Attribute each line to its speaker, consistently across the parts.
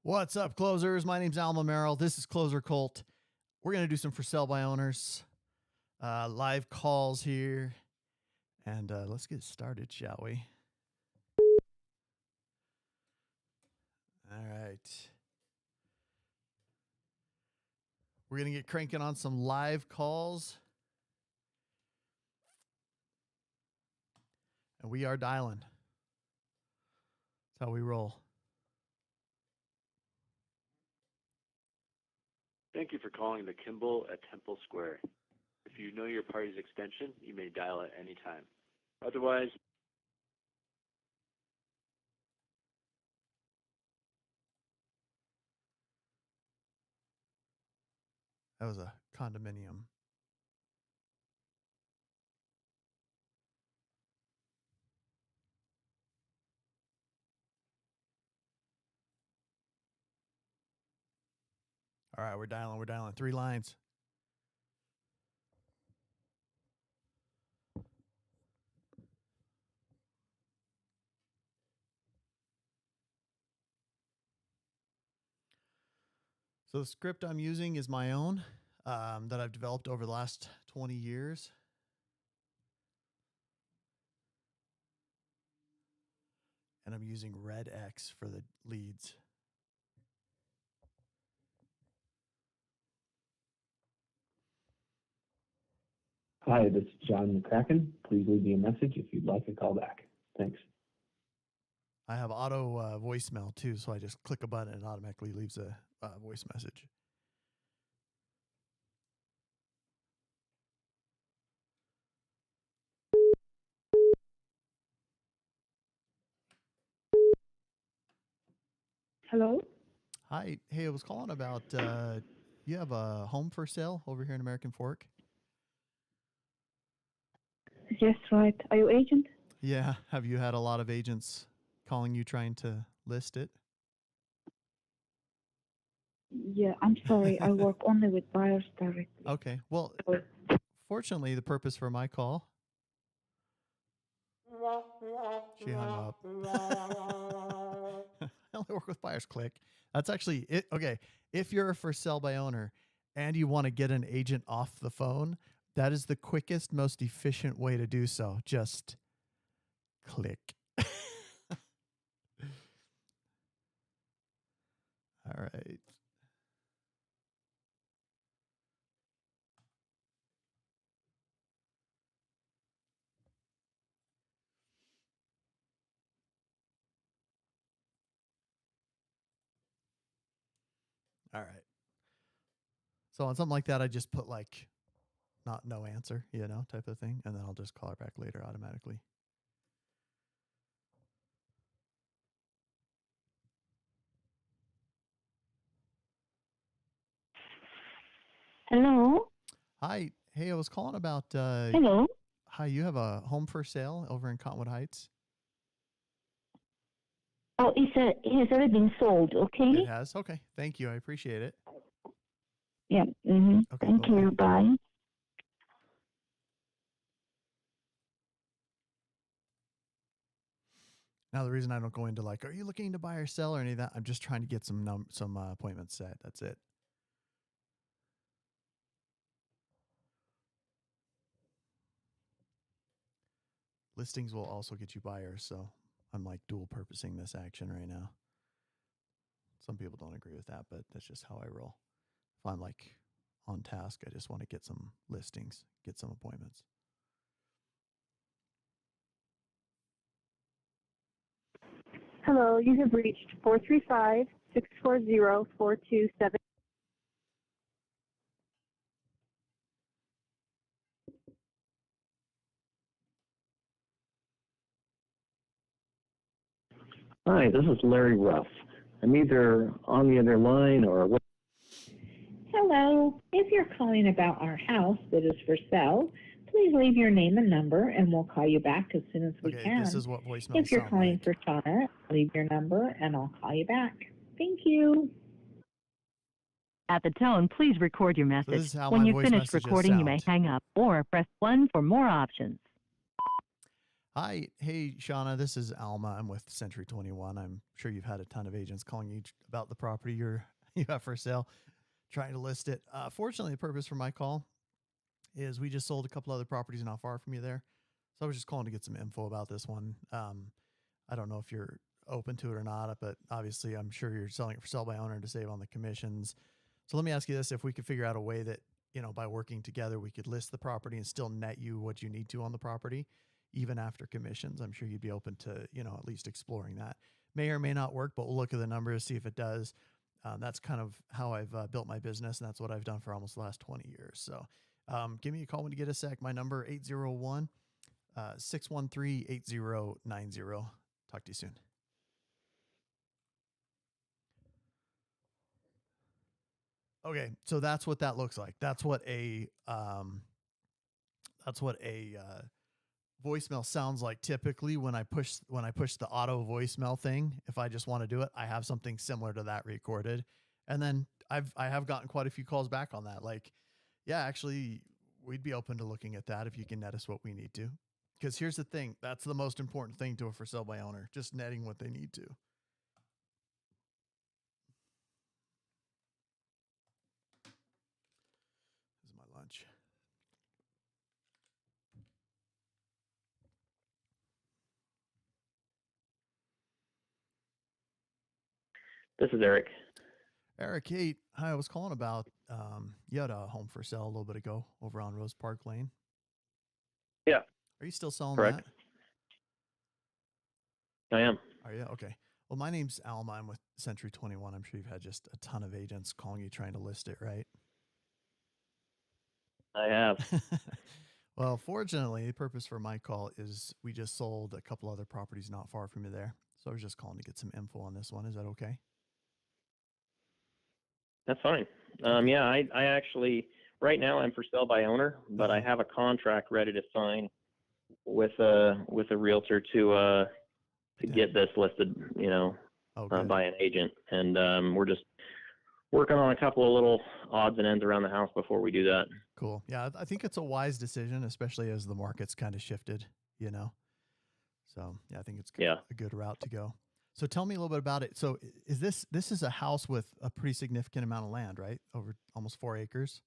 Speaker 1: What's up, closers? My name's Alma Merrill. This is Clozer Cult. We're going to do some for sale by owners, live calls here, and let's get started, shall we? All right. We're going to get cranking on some live calls. And we are dialing. That's how we roll.
Speaker 2: Thank you for calling the Kimball at Temple Square. If you know your party's extension, you may dial at any time. Otherwise,
Speaker 1: That was a condominium. All right, we're dialing. 3 lines. So the script I'm using is my own that I've developed over the last 20 years. And I'm using red X for the leads.
Speaker 3: Hi, this is John McCracken. Please leave me a message if you'd like a call back. Thanks.
Speaker 1: I have auto voicemail too, so I just click a button and it automatically leaves a voice message.
Speaker 4: Hello?
Speaker 1: Hi. Hey, I was calling about, you have a home for sale over here in American Fork?
Speaker 4: Yes, right. Are you agent?
Speaker 1: Yeah. Have you had a lot of agents calling you trying to list it?
Speaker 4: Yeah, I'm sorry. I work only with buyers directly.
Speaker 1: Okay. Well, fortunately, the purpose for my call. She hung up. I only work with buyers. Click. That's actually it. Okay. If you're a for sale by owner and you want to get an agent off the phone, that is the quickest, most efficient way to do so. Just click. All right. All right. So on something like that, I just put like no answer, type of thing. And then I'll just call her back later automatically.
Speaker 4: Hello?
Speaker 1: Hi. Hey, I was calling about,
Speaker 4: Hello?
Speaker 1: hi, you have a home for sale over in Cottonwood Heights?
Speaker 4: Oh, it's already been sold, okay?
Speaker 1: It has? Okay. Thank you. I appreciate it.
Speaker 4: Yeah. Mm-hmm.
Speaker 1: Okay,
Speaker 4: Thank
Speaker 1: bye-bye.
Speaker 4: you. Bye.
Speaker 1: Now, the reason I don't go into like, are you looking to buy or sell or any of that? I'm just trying to get some appointments set. That's it. Listings will also get you buyers, so I'm like dual purposing this action right now. Some people don't agree with that, but that's just how I roll. If I'm like on task, I just want to get some listings, get some appointments.
Speaker 4: Hello, you have reached 435-640-427.
Speaker 3: Hi, this is Larry Ruff. I'm either on the other line or...
Speaker 5: Hello. If you're calling about our house that is for sale, please leave your name and number, and we'll call you back as soon as we can.
Speaker 1: This is what voicemail
Speaker 5: If you're
Speaker 1: sound
Speaker 5: calling
Speaker 1: like.
Speaker 5: for Shauna, leave your number, and I'll call you back. Thank you.
Speaker 6: At the tone, please record your
Speaker 1: So
Speaker 6: message.
Speaker 1: this is how
Speaker 6: When
Speaker 1: my
Speaker 6: you've
Speaker 1: voice
Speaker 6: finished
Speaker 1: messages
Speaker 6: recording, you may
Speaker 1: sound.
Speaker 6: hang up or press 1 for more options.
Speaker 1: Hi. Hey, Shauna, this is Alma. I'm with Century 21. I'm sure you've had a ton of agents calling you about the property you have for sale, trying to list it. Fortunately, the purpose for my call is we just sold a couple other properties not far from you there. So I was just calling to get some info about this one. I don't know if you're open to it or not, but obviously I'm sure you're selling it for sell by owner to save on the commissions. So let me ask you this. If we could figure out a way that, by working together, we could list the property and still net you what you need to on the property, even after commissions, I'm sure you'd be open to, at least exploring that. May or may not work, but we'll look at the numbers, see if it does. That's kind of how I've built my business, and that's what I've done for almost the last 20 years. So give me a call when you get a sec. My number, 801 613 8090. Talk to you soon. Okay, so that's what that looks like. That's what a voicemail sounds like typically when I push the auto voicemail thing. If I just want to do it, I have something similar to that recorded, and then I have gotten quite a few calls back on that. Like, yeah, actually, we'd be open to looking at that if you can net us what we need to. Because here's the thing, that's the most important thing to a for sale by owner, just netting what they need to. This is my lunch.
Speaker 7: This is Eric.
Speaker 1: Eric, hey, hi, I was calling about, you had a home for sale a little bit ago over on Rose Park Lane.
Speaker 7: Yeah.
Speaker 1: Are you still selling
Speaker 7: Correct.
Speaker 1: that?
Speaker 7: I am.
Speaker 1: Are you? Okay. Well, my name's Alma. I'm with Century 21. I'm sure you've had just a ton of agents calling you trying to list it, right?
Speaker 7: I have.
Speaker 1: Well, fortunately, the purpose for my call is we just sold a couple other properties not far from you there. So I was just calling to get some info on this one. Is that okay?
Speaker 7: That's fine. Yeah, I actually, right now I'm for sale by owner, but I have a contract ready to sign with a realtor to get this listed, by an agent. And we're just working on a couple of little odds and ends around the house before we do that.
Speaker 1: Cool. Yeah, I think it's a wise decision, especially as the market's kind of shifted, So yeah, I think it's a good route to go. So tell me a little bit about it. So is this is a house with a pretty significant amount of land, right? Over almost 4 acres.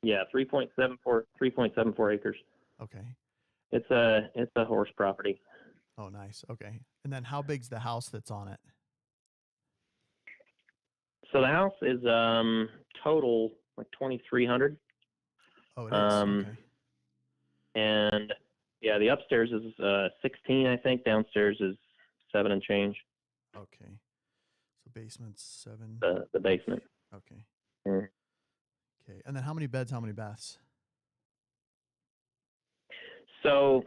Speaker 7: Yeah, 3.74 acres.
Speaker 1: Okay.
Speaker 7: It's a horse property.
Speaker 1: Oh, nice. Okay. And then how big's the house that's on it?
Speaker 7: So the house is total like 2,300.
Speaker 1: Oh, it is. Okay.
Speaker 7: And yeah, the upstairs is 16, I think. Downstairs is 7 and change.
Speaker 1: Okay. So basement's 7.
Speaker 7: The basement.
Speaker 1: Okay.
Speaker 7: Mm.
Speaker 1: Okay. And then how many beds, how many baths?
Speaker 7: So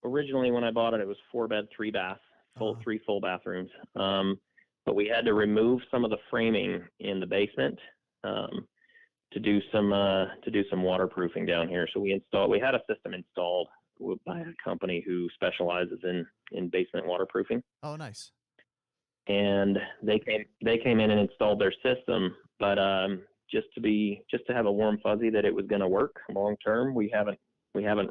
Speaker 7: originally when I bought it, it was 4 bed, 3 bath, 3 full bathrooms. But we had to remove some of the framing in the basement to do some waterproofing down here. So we had a system installed by a company who specializes in basement waterproofing.
Speaker 1: Oh, nice.
Speaker 7: And they came in and installed their system, but just to have a warm fuzzy that it was going to work long term, we haven't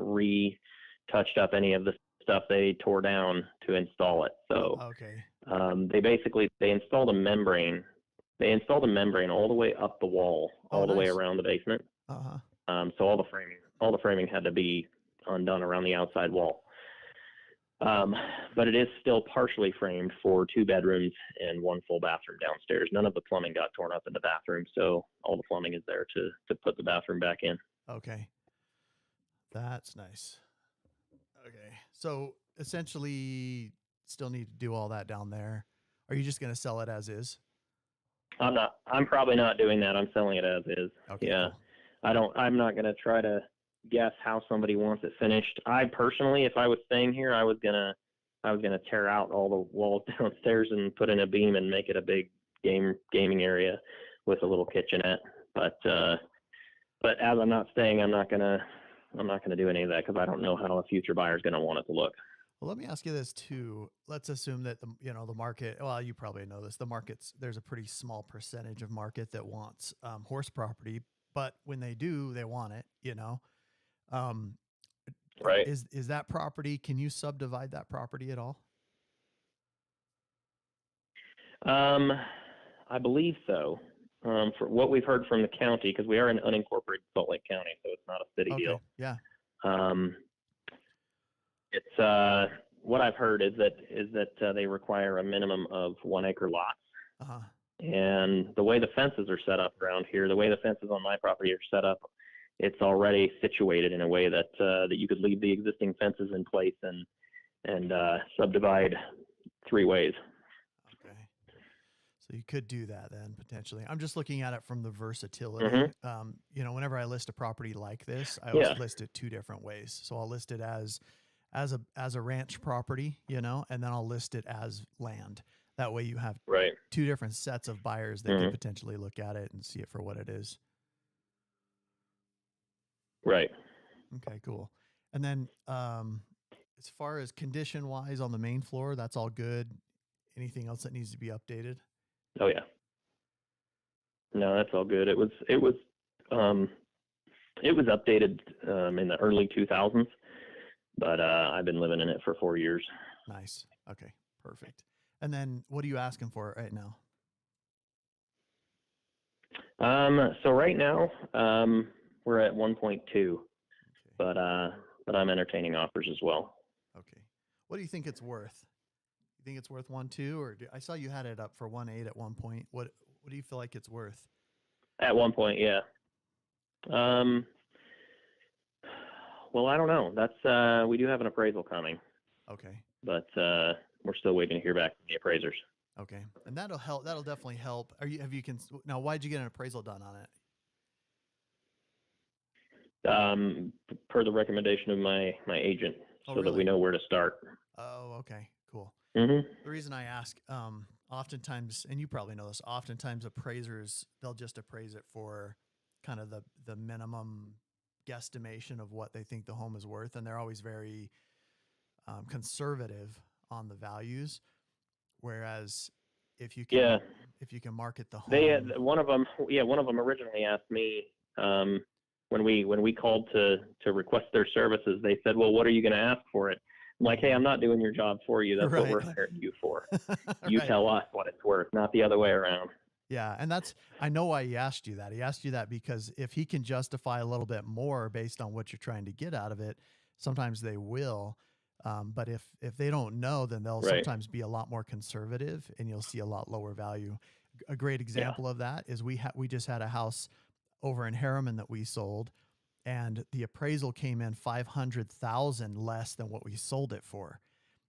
Speaker 7: retouched up any of the stuff they tore down to install it. So
Speaker 1: okay.
Speaker 7: They installed a membrane. They installed a membrane all the way up the wall, all the way around the basement. So all the framing had to be undone around the outside wall. But it is still partially framed for 2 bedrooms and 1 full bathroom downstairs. None of the plumbing got torn up in the bathroom, so all the plumbing is there to put the bathroom back in.
Speaker 1: Okay. That's nice. Okay. So essentially still need to do all that down there. Are you just going to sell it as is?
Speaker 7: I'm probably not doing that. I'm selling it as is.
Speaker 1: Okay,
Speaker 7: yeah.
Speaker 1: Cool.
Speaker 7: I'm not going to try to guess how somebody wants it finished. I personally, if I was staying here, I was going to tear out all the walls downstairs and put in a beam and make it a big gaming area with a little kitchenette. But as I'm not staying, I'm not going to do any of that because I don't know how a future buyer is going to want it to look.
Speaker 1: Well, let me ask you this too. Let's assume that the market, well, you probably know this, there's a pretty small percentage of market that wants horse property, but when they do, they want it,
Speaker 7: Right.
Speaker 1: Is that property, can you subdivide that property at all?
Speaker 7: I believe so. For what we've heard from the county, because we are an unincorporated Salt Lake County, so it's not a city
Speaker 1: Okay.
Speaker 7: deal.
Speaker 1: Yeah.
Speaker 7: It's what I've heard is that they require a minimum of 1 acre lots.
Speaker 1: Uh-huh.
Speaker 7: And the way the fences are set up around here, the way the fences on my property are set up, it's already situated in a way that that you could leave the existing fences in place and subdivide 3 ways.
Speaker 1: Okay. So you could do that then potentially. I'm just looking at it from the versatility.
Speaker 7: Mm-hmm.
Speaker 1: Whenever I list a property like this, I always list it 2 different ways. So I'll list it as a ranch property, and then I'll list it as land. That way you have 2 different sets of buyers that can potentially look at it and see it for what it is.
Speaker 7: Right.
Speaker 1: Okay, cool. And then as far as condition wise on the main floor, that's all good. Anything else that needs to be updated?
Speaker 7: Oh yeah. No, that's all good. It was updated in the early 2000s, but I've been living in it for 4 years.
Speaker 1: Nice. Okay, perfect. And then what are you asking for right now?
Speaker 7: So right now, we're at 1.2, but I'm entertaining offers as well.
Speaker 1: Okay. What do you think it's worth? You think it's worth 1.2, or I saw you had it up for 1.8 at one point. What do you feel like it's worth?
Speaker 7: At one point, yeah. Well, I don't know. That's we do have an appraisal coming.
Speaker 1: Okay.
Speaker 7: But we're still waiting to hear back from the appraisers.
Speaker 1: Okay, and that'll help. That'll definitely help. Now? Why'd you get an appraisal done on it?
Speaker 7: Per the recommendation of my agent, so that we know where to start.
Speaker 1: Oh, okay, cool.
Speaker 7: Mm-hmm.
Speaker 1: The reason I ask, oftentimes, and you probably know this, oftentimes appraisers, they'll just appraise it for kind of the minimum guesstimation of what they think the home is worth, and they're always very conservative on the values. Whereas if you can market the home,
Speaker 7: one of them originally asked me when we called to request their services. They said, "Well, what are you going to ask for it?" I'm like, "Hey, I'm not doing your job for you. That's what we're hiring you for. You tell us what it's worth, not the other way around."
Speaker 1: Yeah, and I know why he asked you that. He asked you that because if he can justify a little bit more based on what you're trying to get out of it, sometimes they will. But if they don't know, then they'll sometimes be a lot more conservative, and you'll see a lot lower value. A great example of that is we just had a house over in Harriman that we sold, and the appraisal came in $500,000 less than what we sold it for,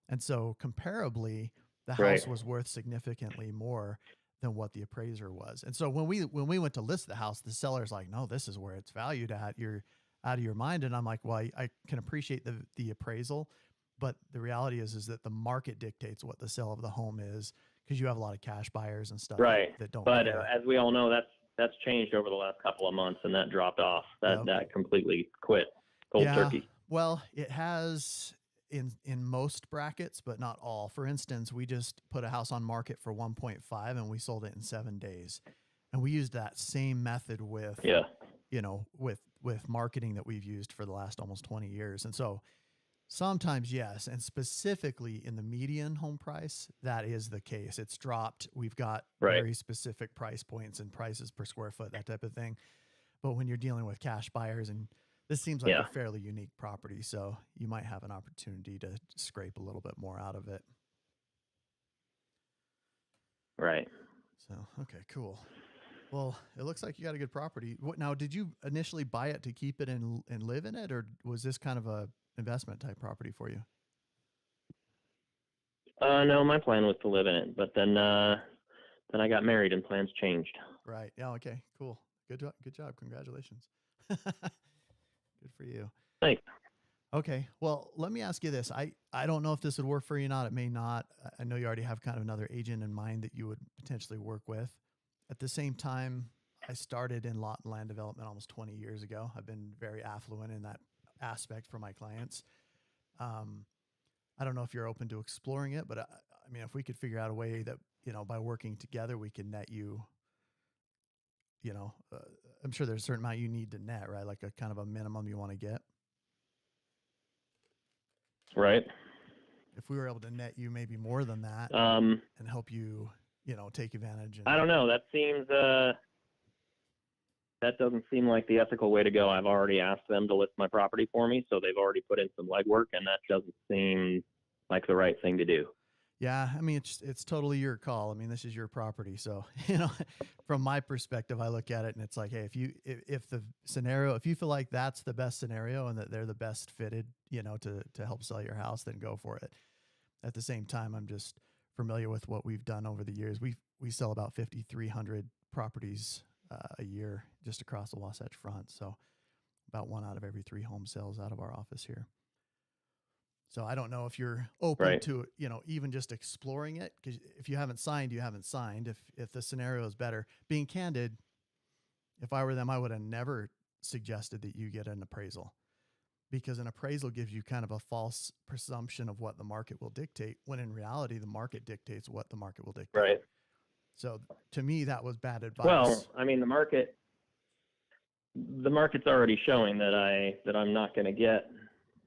Speaker 1: and so comparably, the house was worth significantly more than what the appraiser was. And so when we went to list the house, the seller's like, "No, this is where it's valued at. You're out of your mind." And I'm like, "Well, I can appreciate the appraisal. But the reality is that the market dictates what the sale of the home is, because you have a lot of cash buyers and stuff that don't.
Speaker 7: But as we all know, that's changed over the last couple of months, and that dropped off. That completely quit cold turkey.
Speaker 1: Well, it has in most brackets, but not all. For instance, we just put a house on market for 1.5, and we sold it in 7 days. And we used that same method with with marketing that we've used for the last almost 20 years. And so sometimes, yes, and specifically in the median home price, that is the case. It's dropped. We've got very specific price points and prices per square foot, that type of thing. But when you're dealing with cash buyers, and this seems like a fairly unique property, so you might have an opportunity to scrape a little bit more out of it.
Speaker 7: Right.
Speaker 1: So, okay, cool. Well, it looks like you got a good property. Now, did you initially buy it to keep it and live in it, or was this kind of a investment type property for you?
Speaker 7: No, my plan was to live in it, but then I got married and plans changed.
Speaker 1: Right. Yeah. Okay. Cool. Good job. Congratulations. Good for you.
Speaker 7: Thanks.
Speaker 1: Okay. Well, let me ask you this. I don't know if this would work for you or not. It may not. I know you already have kind of another agent in mind that you would potentially work with. At the same time, I started in lot and land development almost 20 years ago. I've been very affluent in that aspect for my clients. I don't know if you're open to exploring it, but I mean, if we could figure out a way that, by working together, we can net you, I'm sure there's a certain amount you need to net, right? Like a kind of a minimum you want to get.
Speaker 7: Right.
Speaker 1: If we were able to net you maybe more than that
Speaker 7: Um,
Speaker 1: and help you, take advantage.
Speaker 7: I don't know. That seems that doesn't seem like the ethical way to go. I've already asked them to list my property for me, so they've already put in some legwork, and that doesn't seem like the right thing to do.
Speaker 1: Yeah, I mean, it's totally your call. I mean, this is your property, so from my perspective, I look at it and it's like, hey, if the scenario, if you feel like that's the best scenario and that they're the best fitted, to help sell your house, then go for it. At the same time, I'm just familiar with what we've done over the years. We sell about 5,300 properties a year just across the Wasatch Front, so about 1 out of every 3 home sales out of our office here. So I don't know if you're open
Speaker 7: Right.
Speaker 1: to, even just exploring it, because if you haven't signed, you haven't signed. If the scenario is better, being candid, if I were them, I would have never suggested that you get an appraisal, because an appraisal gives you kind of a false presumption of what the market will dictate, when in reality, the market dictates what the market will dictate.
Speaker 7: Right.
Speaker 1: So to me, that was bad advice.
Speaker 7: Well, I mean, the market's already showing that I'm not going to get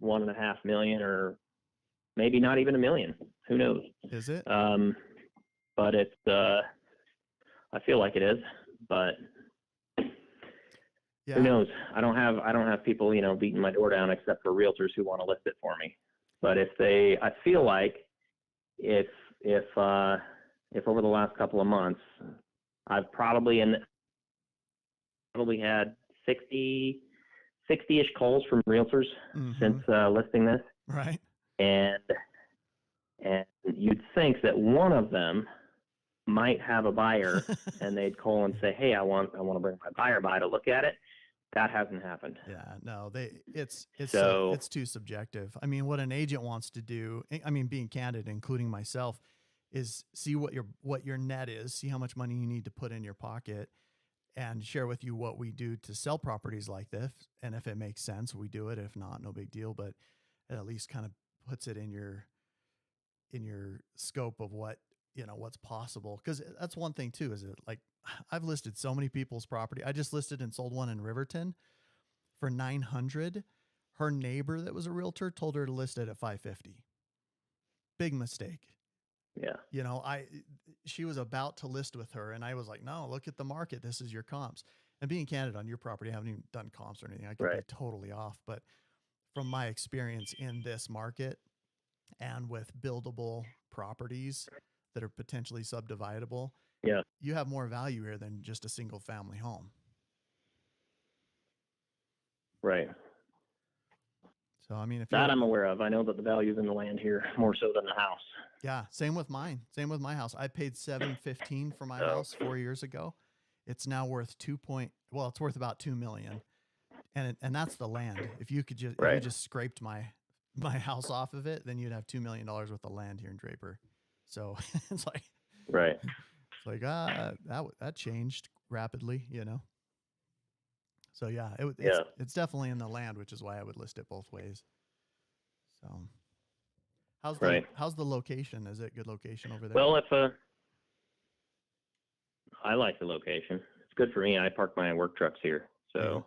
Speaker 7: 1.5 million, or maybe not even 1 million. Who knows?
Speaker 1: Is it?
Speaker 7: But it's I feel like it is, but
Speaker 1: Yeah.
Speaker 7: who knows? I don't have people, beating my door down, except for realtors who want to list it for me. But I feel like if over the last couple of months, I've probably had 60-ish calls from realtors since listing this.
Speaker 1: Right.
Speaker 7: And you'd think that one of them might have a buyer and they'd call and say, hey, I want to bring my buyer by to look at it. That hasn't happened.
Speaker 1: Yeah, no, it's
Speaker 7: So-
Speaker 1: too subjective. I mean, what an agent wants to do, I mean, being candid, including myself, is see what your net is, see how much money you need to put in your pocket, and share with you what we do to sell properties like this. And if it makes sense, we do it. If not, no big deal. But it at least kind of puts it in your scope of what's possible. Because that's one thing too, is it like, I've listed so many people's property. I just listed and sold one in Riverton for $900. Her neighbor that was a realtor told her to list it at $550. Big mistake.
Speaker 7: Yeah.
Speaker 1: She was about to list with her, and I was like, no, look at the market. This is your comps. And being candid, on your property, I haven't even done comps or anything. I could be totally off. But from my experience in this market and with buildable properties that are potentially subdividable,
Speaker 7: Yeah.
Speaker 1: you have more value here than just a single family home.
Speaker 7: Right.
Speaker 1: So, I mean, if
Speaker 7: That I'm aware of. I know that the value's in the land here more so than the house.
Speaker 1: yeah, same with mine. Same with my house. I paid $715 for my house 4 years ago. It's now worth it's worth about $2 million. And that's the land. If you could if you just scraped my house off of it, then you'd have $2 million worth of land here in Draper. So it's like,
Speaker 7: Right.
Speaker 1: it's like, that changed rapidly, So yeah, it's definitely in the land, which is why I would list it both ways. So how's the location? Is it a good location over there?
Speaker 7: Well, I like the location. It's good for me. I park my work trucks here, so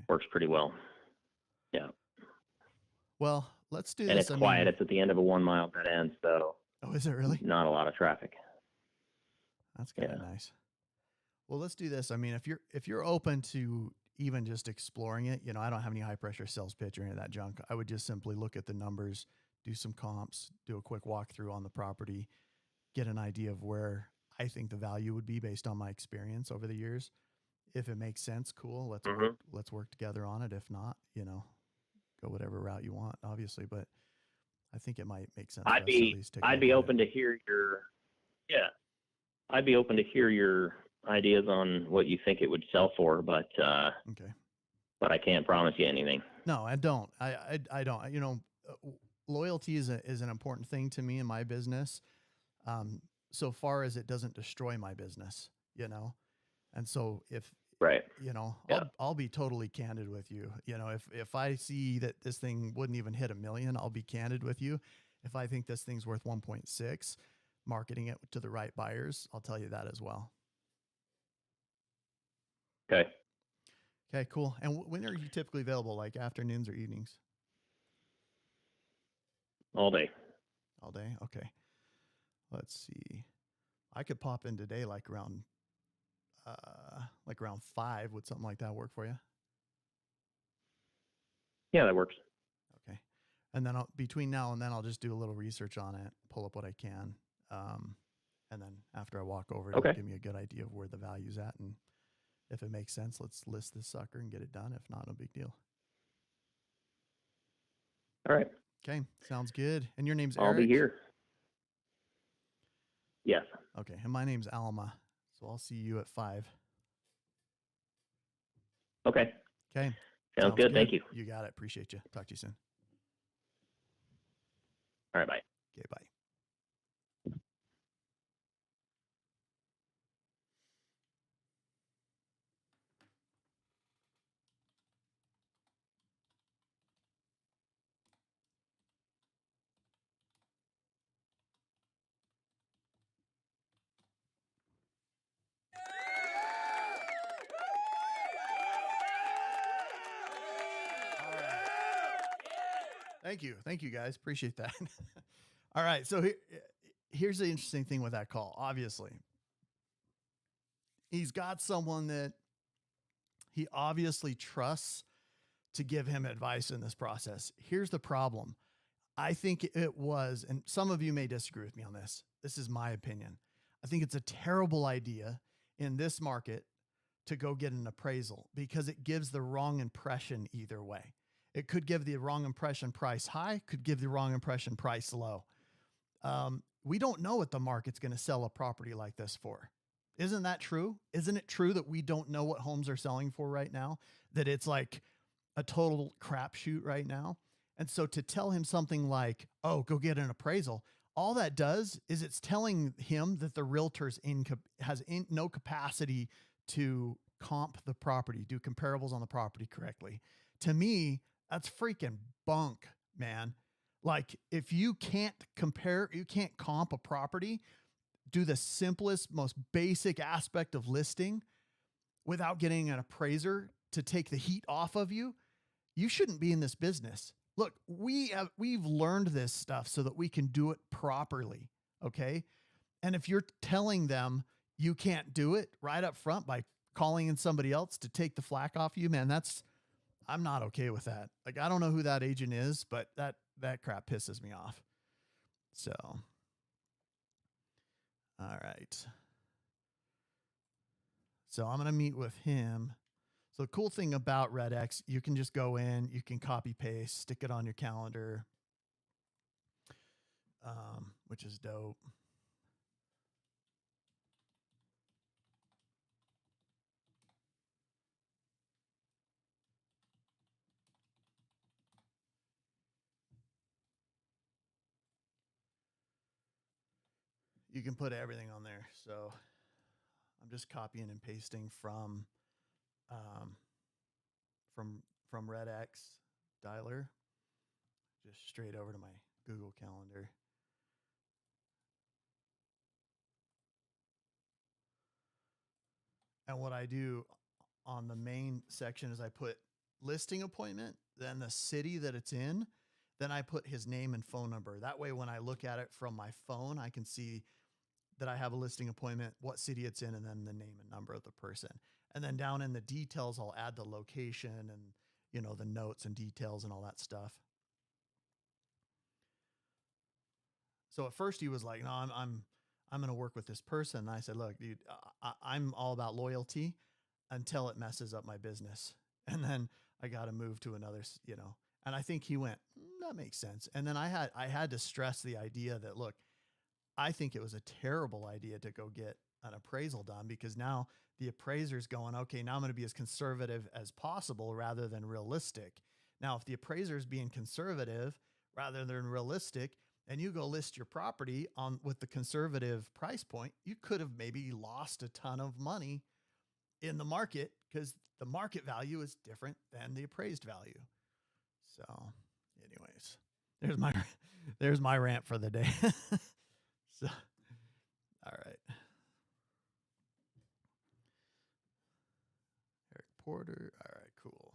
Speaker 7: works pretty well. Yeah.
Speaker 1: Well, let's do
Speaker 7: and
Speaker 1: this.
Speaker 7: it's quiet. It's at the end of a 1 mile dead end, so.
Speaker 1: Oh, is it really?
Speaker 7: Not a lot of traffic.
Speaker 1: That's kind of nice. Well, let's do this. I mean, if you're open to even just exploring it, I don't have any high pressure sales pitch or any of that junk. I would just simply look at the numbers, do some comps, do a quick walkthrough on the property, get an idea of where I think the value would be based on my experience over the years. If it makes sense, cool. Let's work together on it. If not, go whatever route you want, obviously. But I think it might make sense.
Speaker 7: I'd be open to hear I'd be open to hear your ideas on what you think it would sell for, but
Speaker 1: okay.
Speaker 7: But I can't promise you anything.
Speaker 1: No, I don't. I don't. Loyalty is an important thing to me in my business. So far as it doesn't destroy my business, and so if I'll be totally candid with you. If I see that this thing wouldn't even hit $1 million, I'll be candid with you. If I think this thing's worth 1.6, marketing it to the right buyers, I'll tell you that as well.
Speaker 7: Okay.
Speaker 1: Okay, cool. And when are you typically available? Like afternoons or evenings?
Speaker 7: all day.
Speaker 1: All day? Okay. Let's see. I could pop in today like around 5. Would something like that work for you?
Speaker 7: Yeah, that works.
Speaker 1: Okay. And then between now and then, I'll just do a little research on it, pull up what I can. And then after I walk over, it'll give me a good idea of where the value's at. And if it makes sense, let's list this sucker and get it done. If not, no big deal.
Speaker 7: All right.
Speaker 1: Okay. Sounds good. And your name's Eric?
Speaker 7: I'll be here. Yes.
Speaker 1: Okay. And my name's Alma. So I'll see you at 5.
Speaker 7: Okay.
Speaker 1: Okay.
Speaker 7: Sounds good. Thank you.
Speaker 1: You got it. Appreciate you. Talk to you soon.
Speaker 7: All right. Bye.
Speaker 1: Okay. Bye. Thank you guys. Appreciate that. All right. So here's the interesting thing with that call. Obviously, he's got someone that he obviously trusts to give him advice in this process. Here's the problem. I think it was, and some of you may disagree with me on this. This is my opinion. I think it's a terrible idea in this market to go get an appraisal because it gives the wrong impression either way. It could give the wrong impression price high, could give the wrong impression price low. We don't know what the market's going to sell a property like this for. Isn't that true? Isn't it true that we don't know what homes are selling for right now? That it's like a total crapshoot right now? And so to tell him something like, oh, go get an appraisal, all that does is it's telling him that the realtor's has no capacity to comp the property, do comparables on the property correctly. To me, that's freaking bunk, man. Like if you can't compare, you can't comp a property, do the simplest, most basic aspect of listing without getting an appraiser to take the heat off of you, you shouldn't be in this business. Look, we've learned this stuff so that we can do it properly. Okay. And if you're telling them you can't do it right up front by calling in somebody else to take the flack off you, man, I'm not okay with that. Like, I don't know who that agent is, but that crap pisses me off. So, all right. So I'm going to meet with him. So the cool thing about RedX, you can just go in, you can copy paste, stick it on your calendar, which is dope. You can put everything on there. So I'm just copying and pasting from RedX dialer, just straight over to my Google Calendar. And what I do on the main section is I put listing appointment, then the city that it's in, then I put his name and phone number. That way, when I look at it from my phone, I can see that I have a listing appointment, what city it's in, and then the name and number of the person. And then down in the details, I'll add the location and, you know, the notes and details and all that stuff. So at first he was like, no, I'm going to work with this person. And I said, look, dude, I'm all about loyalty until it messes up my business. And then I got to move to another, you know, and I think he went, that makes sense. And then I had to stress the idea that, look, I think it was a terrible idea to go get an appraisal done because now the appraiser's going, okay, now I'm going to be as conservative as possible rather than realistic. Now, if the appraiser's being conservative rather than realistic, and you go list your property on with the conservative price point, you could have maybe lost a ton of money in the market because the market value is different than the appraised value. So anyways, there's my rant for the day. So, all right. Eric Porter. All right, cool.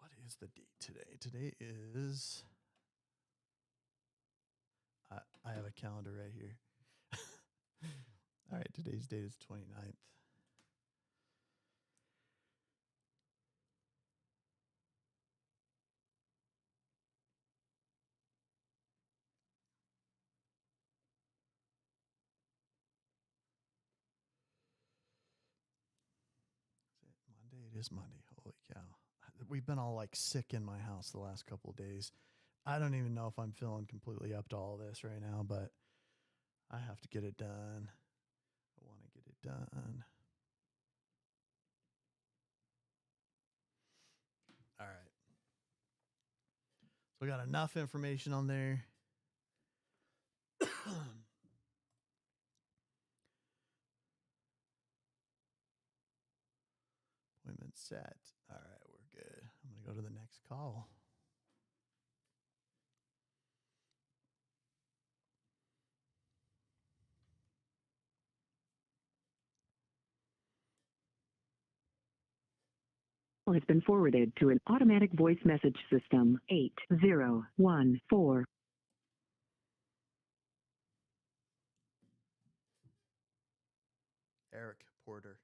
Speaker 1: What is the date today? Today is I have a calendar right here. All right, today's date is 29th. Monday? It is Monday. Holy cow. We've been all like sick in my house the last couple of days. I don't even know if I'm feeling completely up to all this right now, but I have to get it done. I want to get it done. All right. So we got enough information on there. Appointment set. All right, we're good. I'm going to go to the next call.
Speaker 6: Has been forwarded to an automatic voice message system. 8014.
Speaker 1: Eric Porter.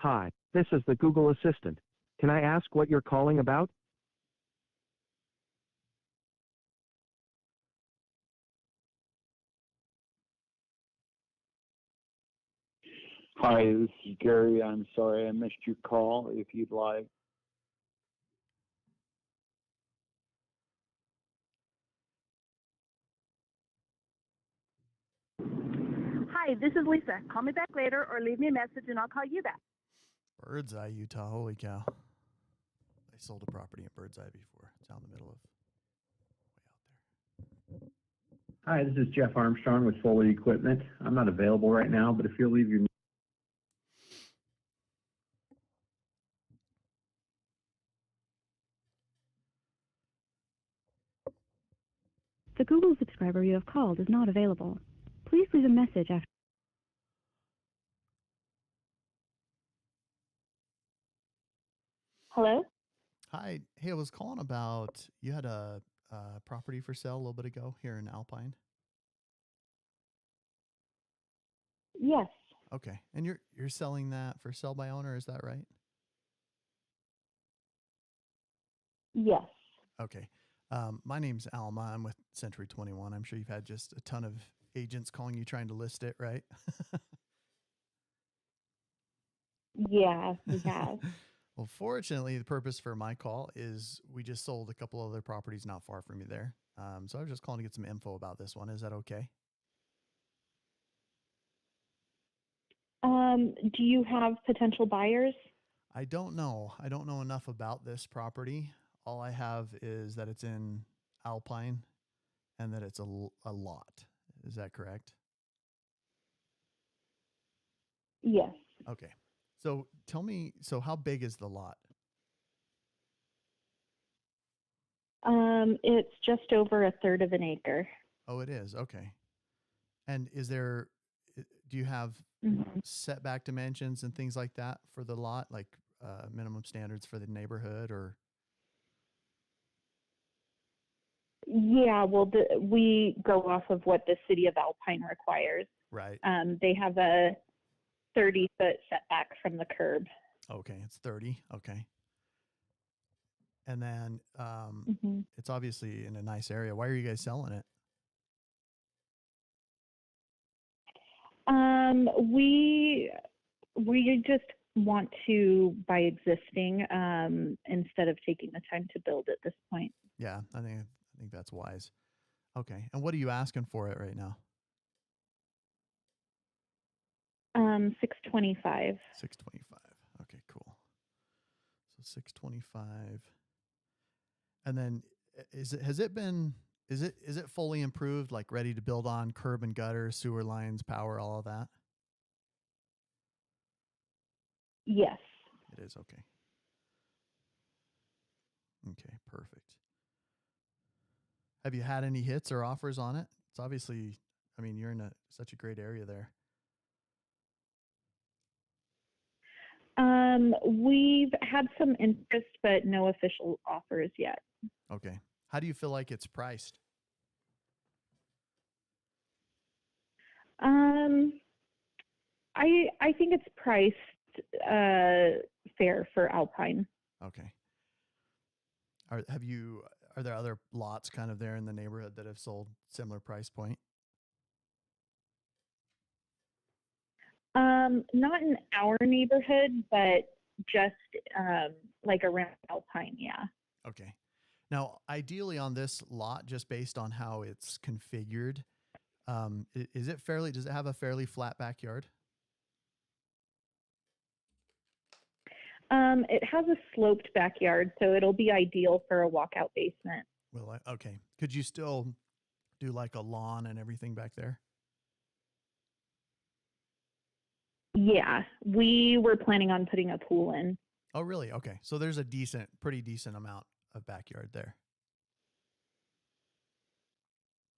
Speaker 8: Hi, this is the Google Assistant. Can I ask what you're calling about?
Speaker 9: Hi, this is Gary. I'm sorry I missed your call. If you'd like.
Speaker 10: Hi, this is Lisa. Call me back later or leave me a message and I'll call you back.
Speaker 1: Birdseye, Utah. Holy cow. I sold a property in Birdseye before. It's out in the middle of way out there.
Speaker 3: Hi, this is Jeff Armstrong with Foley Equipment. I'm not available right now, but if you'll leave your
Speaker 4: The Google subscriber you have called is not available. Please leave a message after.
Speaker 10: Hello?
Speaker 1: Hi. Hey, I was calling about, you had a property for sale a little bit ago here in Alpine.
Speaker 10: Yes.
Speaker 1: Okay. And you're selling that for sell by owner, is that right?
Speaker 10: Yes.
Speaker 1: Okay. My name's Alma. I'm with Century 21. I'm sure you've had just a ton of agents calling you trying to list it, right?
Speaker 10: Yeah, we have.
Speaker 1: Well, fortunately, the purpose for my call is we just sold a couple other properties not far from you there. So I was just calling to get some info about this one. Is that okay?
Speaker 10: Do you have potential buyers?
Speaker 1: I don't know. I don't know enough about this property. All I have is that it's in Alpine and that it's a lot. Is that correct?
Speaker 10: Yes.
Speaker 1: Okay. So tell me, so how big is the lot?
Speaker 10: It's just over a third of an acre.
Speaker 1: Oh, it is. Okay. And do you have setback dimensions and things like that for the lot, like minimum standards for the neighborhood or?
Speaker 10: Yeah, well, we go off of what the city of Alpine requires.
Speaker 1: Right.
Speaker 10: They have a 30-foot setback from the curb.
Speaker 1: Okay. It's 30. Okay. And then it's obviously in a nice area. Why are you guys selling it?
Speaker 10: We just want to buy existing instead of taking the time to build at this point.
Speaker 1: Yeah, I think that's wise. Okay. And what are you asking for it right now?
Speaker 10: 625.
Speaker 1: 625. Okay, cool. So 625. And then is it fully improved, like ready to build on, curb and gutter, sewer lines, power, all of that?
Speaker 10: Yes.
Speaker 1: It is. Okay. Okay, perfect. Have you had any hits or offers on it? It's obviously, I mean, you're in such a great area there.
Speaker 10: We've had some interest, but no official offers yet.
Speaker 1: Okay. How do you feel like it's priced?
Speaker 10: I think it's priced fair for Alpine.
Speaker 1: Okay. Are there other lots kind of there in the neighborhood that have sold similar price point?
Speaker 10: Not in our neighborhood, but just like around Alpine, yeah.
Speaker 1: Okay. Now, ideally on this lot, just based on how it's configured, does it have a fairly flat backyard?
Speaker 10: It has a sloped backyard, so it'll be ideal for a walkout basement.
Speaker 1: Okay. Could you still do like a lawn and everything back there?
Speaker 10: Yeah, we were planning on putting a pool in.
Speaker 1: Oh, really? Okay. So there's a pretty decent amount of backyard there.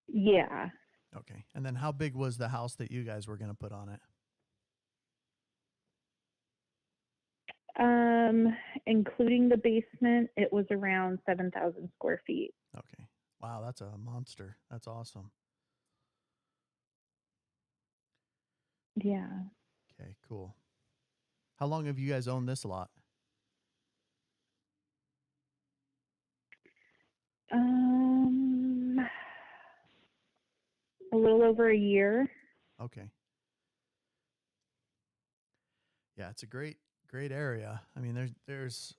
Speaker 10: Yeah.
Speaker 1: Okay. And then how big was the house that you guys were going to put on it?
Speaker 10: Including the basement, it was around 7,000 square feet.
Speaker 1: Okay. Wow, that's a monster. That's awesome.
Speaker 10: Yeah.
Speaker 1: Okay, cool. How long have you guys owned this lot?
Speaker 10: A little over a year.
Speaker 1: Okay. Yeah, it's a great area. I mean, there's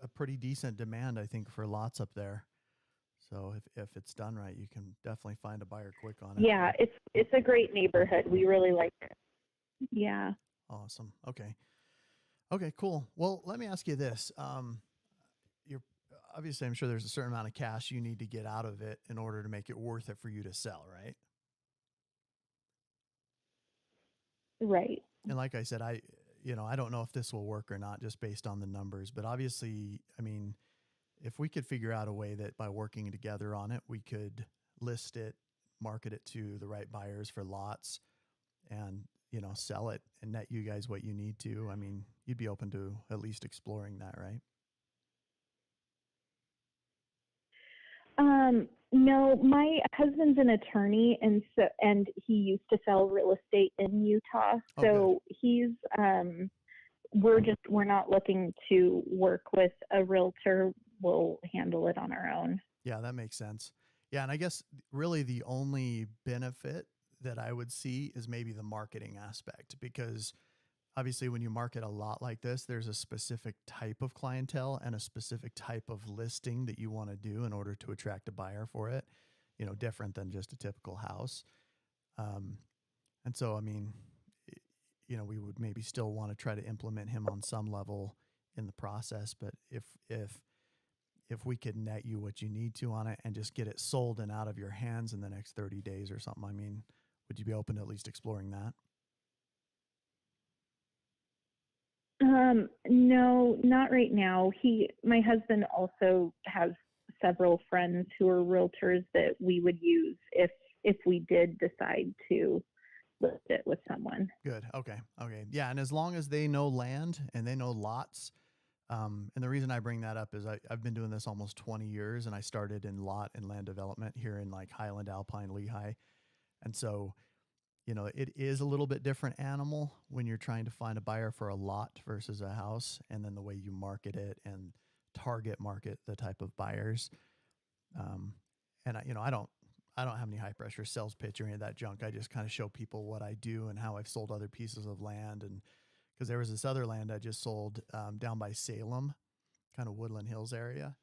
Speaker 1: a pretty decent demand, I think, for lots up there. So if it's done right, you can definitely find a buyer quick on it.
Speaker 10: Yeah, it's a great neighborhood. We really like it. Yeah.
Speaker 1: Awesome. Okay. Okay, cool. Well, let me ask you this. You're obviously, I'm sure there's a certain amount of cash you need to get out of it in order to make it worth it for you to sell, right?
Speaker 10: Right.
Speaker 1: And like I said, I don't know if this will work or not just based on the numbers, but obviously, I mean, if we could figure out a way that by working together on it, we could list it, market it to the right buyers for lots and, sell it and net you guys what you need to, I mean, you'd be open to at least exploring that, right?
Speaker 10: No, my husband's an attorney, and he used to sell real estate in Utah. So he's we're not looking to work with a realtor. We'll handle it on our own.
Speaker 1: Yeah, that makes sense. Yeah, and I guess really the only benefit that I would see is maybe the marketing aspect, because obviously when you market a lot like this, there's a specific type of clientele and a specific type of listing that you want to do in order to attract a buyer for it, different than just a typical house. And so, I mean, we would maybe still want to try to implement him on some level in the process, but if we could net you what you need to on it and just get it sold and out of your hands in the next 30 days or something, I mean, would you be open to at least exploring that?
Speaker 10: No, not right now. My husband also has several friends who are realtors that we would use if we did decide to list it with someone.
Speaker 1: Good. Okay. Yeah. And as long as they know land and they know lots, and the reason I bring that up is I've been doing this almost 20 years, and I started in lot and land development here in like Highland, Alpine, Lehigh. And so, it is a little bit different animal when you're trying to find a buyer for a lot versus a house, and then the way you market it and target market the type of buyers. And I don't have any high pressure sales pitch or any of that junk. I just kind of show people what I do and how I've sold other pieces of land. And because there was this other land I just sold down by Salem, kind of Woodland Hills area,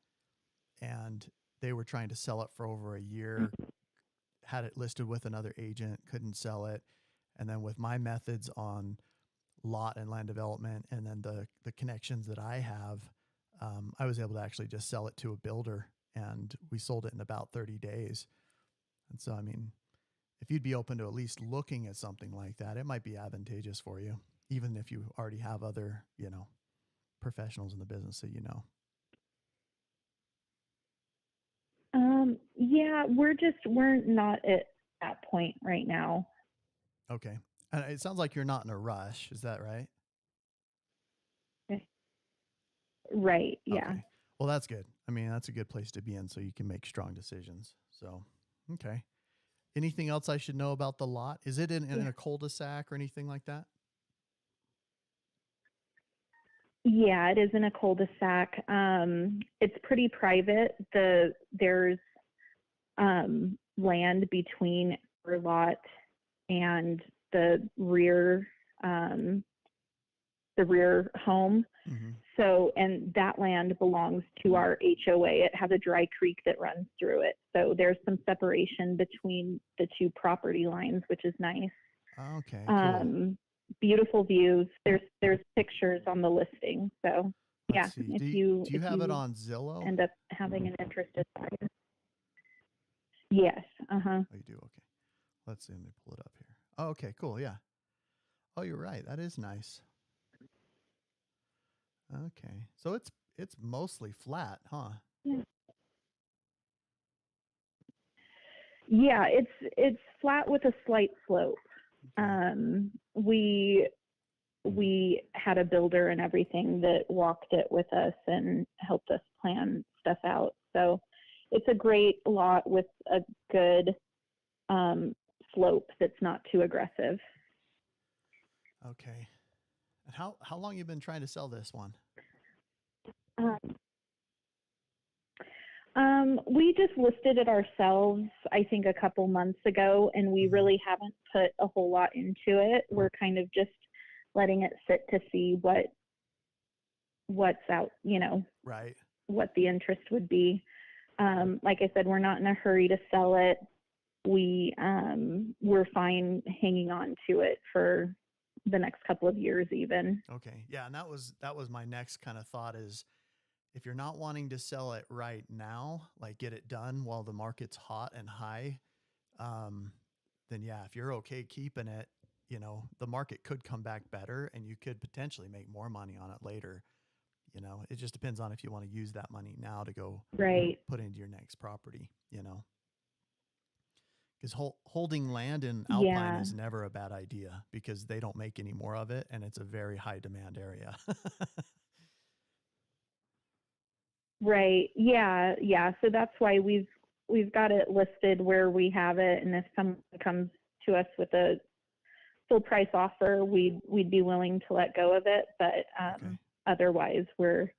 Speaker 1: and they were trying to sell it for over a year. Had it listed with another agent, couldn't sell it. And then with my methods on lot and land development, and then the connections that I have, I was able to actually just sell it to a builder, and we sold it in about 30 days. And so, I mean, if you'd be open to at least looking at something like that, it might be advantageous for you, even if you already have other, professionals in the business that you know.
Speaker 10: Yeah, Yeah, we're not at that point right now.
Speaker 1: Okay. And it sounds like you're not in a rush. Is that right?
Speaker 10: Right. Yeah.
Speaker 1: Okay. Well, that's good. I mean, that's a good place to be in so you can make strong decisions. So, okay. Anything else I should know about the lot? Is it in a cul-de-sac or anything like that?
Speaker 10: Yeah, it is in a cul-de-sac. It's pretty private. There's land between our lot and the rear home.
Speaker 1: Mm-hmm.
Speaker 10: So, and that land belongs to our HOA. It has a dry creek that runs through it. So there's some separation between the two property lines, which is nice.
Speaker 1: Okay. Cool.
Speaker 10: Beautiful views. There's pictures on the listing. So
Speaker 1: Let's see.
Speaker 10: if
Speaker 1: do
Speaker 10: you
Speaker 1: have it on Zillow?
Speaker 10: end up having an interested buyer. Yes. Uh-huh.
Speaker 1: Oh, you do? Okay. Let's see. Let me pull it up here. Oh, okay. Cool. Yeah. Oh, you're right. That is nice. Okay. So it's mostly flat, huh?
Speaker 10: Yeah. Yeah, it's flat with a slight slope.
Speaker 1: Okay.
Speaker 10: We had a builder and everything that walked it with us and helped us plan stuff out. So it's a great lot with a good slope that's not too aggressive.
Speaker 1: Okay. And how long you been trying to sell this one?
Speaker 10: We just listed it ourselves, I think, a couple months ago, and we really haven't put a whole lot into it. We're kind of just letting it sit to see what's out,
Speaker 1: Right.
Speaker 10: what the interest would be. Like I said, we're not in a hurry to sell it. We're fine hanging on to it for the next couple of years even.
Speaker 1: Okay. Yeah, and that was my next kind of thought is if you're not wanting to sell it right now, like get it done while the market's hot and high, then yeah, if you're okay keeping it, the market could come back better and you could potentially make more money on it later. It just depends on if you want to use that money now to go put into your next property, because holding land in Alpine is never a bad idea because they don't make any more of it and it's a very high demand area.
Speaker 10: Right. Yeah. Yeah. So that's why we've got it listed where we have it, and if someone comes to us with a full price offer, we'd be willing to let go of it. But otherwise, we're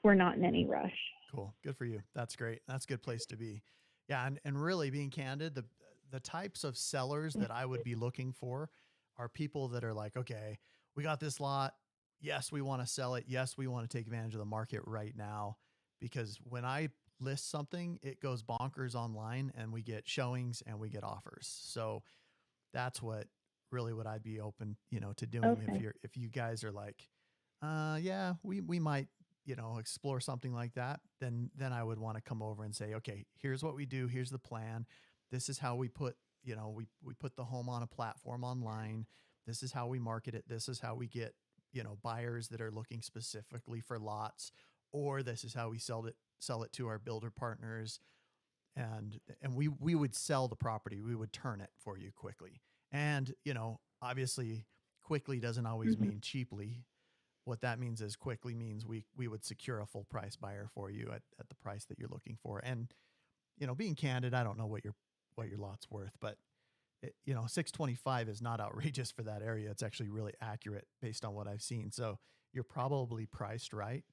Speaker 10: not in any rush.
Speaker 1: Cool. Good for you. That's great. That's a good place to be. Yeah, and really being candid, the types of sellers that I would be looking for are people that are like, okay, we got this lot. Yes, we want to sell it. Yes, we want to take advantage of the market right now. Because when I list something, it goes bonkers online and we get showings and we get offers. So that's what I'd be open, to doing.
Speaker 10: Okay.
Speaker 1: If you guys are like, yeah, we might, explore something like that, then I would want to come over and say, okay, here's what we do. Here's the plan. This is how we put, we put the home on a platform online. This is how we market it. This is how we get, buyers that are looking specifically for lots, or this is how we sell it to our builder partners. And we would sell the property. We would turn it for you quickly. And, obviously quickly doesn't always mean cheaply. What that means is quickly means we would secure a full price buyer for you at the price that you're looking for. And, being candid, I don't know what your lot's worth, but it, 625 is not outrageous for that area. It's actually really accurate based on what I've seen. So you're probably priced right.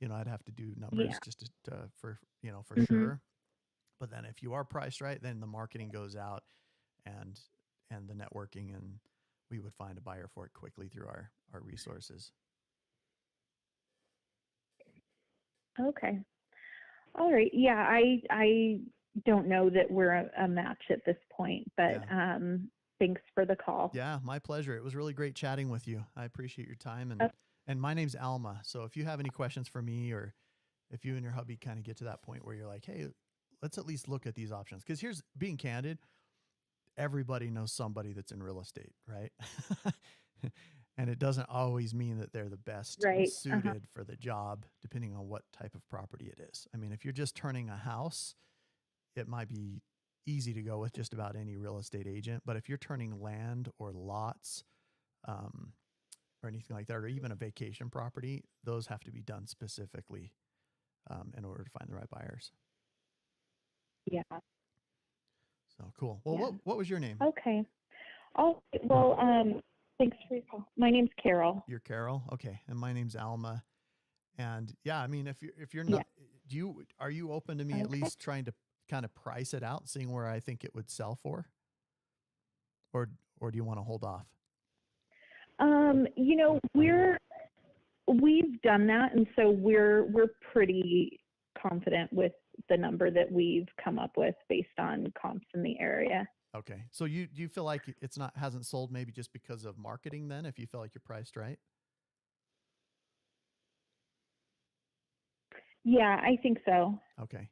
Speaker 1: I'd have to do numbers just for sure. But then if you are priced right, then the marketing goes out and the networking, and we would find a buyer for it quickly through our resources.
Speaker 10: Okay. All right. Yeah, I don't know that we're a match at this point, but thanks for the call.
Speaker 1: Yeah, my pleasure. It was really great chatting with you. I appreciate your time. And my name's Alma. So if you have any questions for me, or if you and your hubby kind of get to that point where you're like, hey, let's at least look at these options. Because here's being candid. Everybody knows somebody that's in real estate, right? And it doesn't always mean that they're the best suited for the job, depending on what type of property it is. I mean, if you're just turning a house, it might be easy to go with just about any real estate agent. But if you're turning land or lots, or anything like that, or even a vacation property, those have to be done specifically in order to find the right buyers.
Speaker 10: Yeah.
Speaker 1: So cool. Well,
Speaker 10: Yeah.
Speaker 1: what was your name?
Speaker 10: Okay. Oh, well, thanks for your call. My name's Carol.
Speaker 1: You're Carol. Okay. And my name's Alma. And yeah, I mean, if you're not, are you open to me at least trying to kind of price it out, seeing where I think it would sell for? Or do you want to hold off?
Speaker 10: You know, we've done that, and so we're pretty confident with the number that we've come up with based on comps in the area.
Speaker 1: Okay. So do you feel like hasn't sold maybe just because of marketing then, if you feel like you're priced right?
Speaker 10: Yeah, I think so.
Speaker 1: Okay.